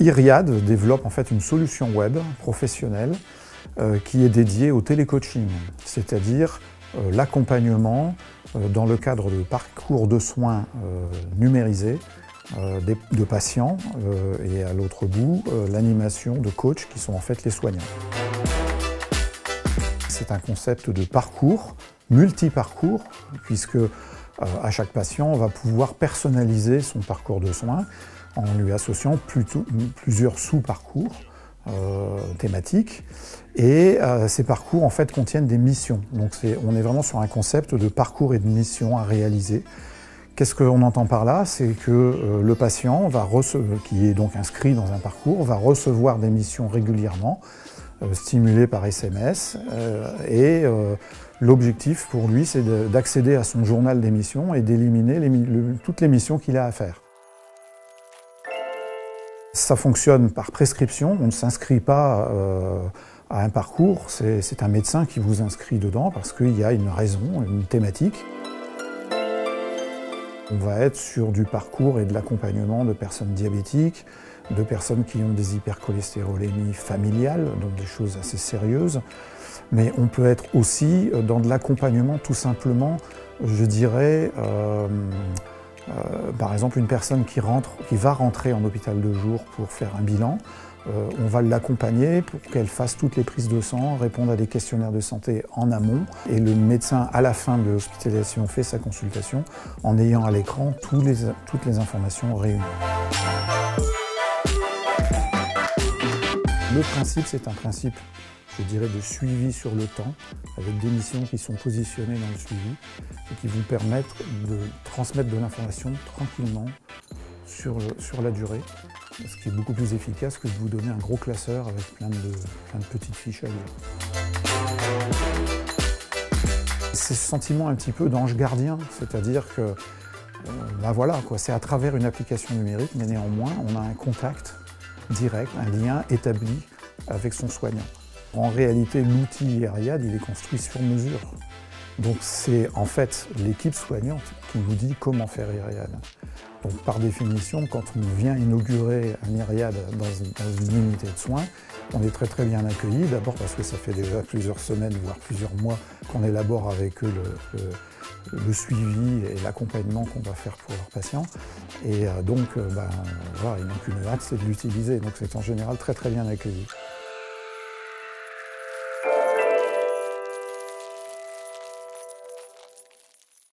Iriad développe en fait une solution web professionnelle qui est dédiée au télécoaching, c'est-à-dire l'accompagnement dans le cadre de parcours de soins numérisés de patients et à l'autre bout l'animation de coachs qui sont en fait les soignants. C'est un concept de parcours, multi-parcours, puisque à chaque patient on va pouvoir personnaliser son parcours de soins en lui associant plusieurs sous-parcours thématiques. Et ces parcours en fait contiennent des missions. Donc on est vraiment sur un concept de parcours et de missions à réaliser. Qu'est-ce qu'on entend par là? C'est que le patient, qui est donc inscrit dans un parcours, va recevoir des missions régulièrement, stimulées par SMS. L'objectif pour lui, c'est d'accéder à son journal des missions et d'éliminer toutes les missions qu'il a à faire. Ça fonctionne par prescription, on ne s'inscrit pas à un parcours, c'est un médecin qui vous inscrit dedans parce qu'il y a une raison, une thématique. On va être sur du parcours et de l'accompagnement de personnes diabétiques, de personnes qui ont des hypercholestérolémies familiales, donc des choses assez sérieuses. Mais on peut être aussi dans de l'accompagnement tout simplement, je dirais, par exemple une personne qui va rentrer en hôpital de jour pour faire un bilan, on va l'accompagner pour qu'elle fasse toutes les prises de sang, répondre à des questionnaires de santé en amont. Et le médecin, à la fin de l'hospitalisation, fait sa consultation en ayant à l'écran toutes les informations réunies. Le principe, c'est un principe, je dirais, de suivi sur le temps, avec des missions qui sont positionnées dans le suivi et qui vous permettent de transmettre de l'information tranquillement sur la durée, ce qui est beaucoup plus efficace que de vous donner un gros classeur avec plein de petites fiches à lire. C'est ce sentiment un petit peu d'ange gardien, c'est-à-dire que voilà, c'est à travers une application numérique, mais néanmoins on a un contact direct, un lien établi avec son soignant. En réalité, l'outil Iriad, il est construit sur mesure. Donc c'est en fait l'équipe soignante qui vous dit comment faire Iriad. Donc par définition, quand on vient inaugurer un Iriad dans une unité de soins, on est très bien accueilli. D'abord parce que ça fait déjà plusieurs semaines, voire plusieurs mois qu'on élabore avec eux le suivi et l'accompagnement qu'on va faire pour leurs patients. Et donc, voilà, ils n'ont qu'une hâte, c'est de l'utiliser. Donc c'est en général très bien accueilli.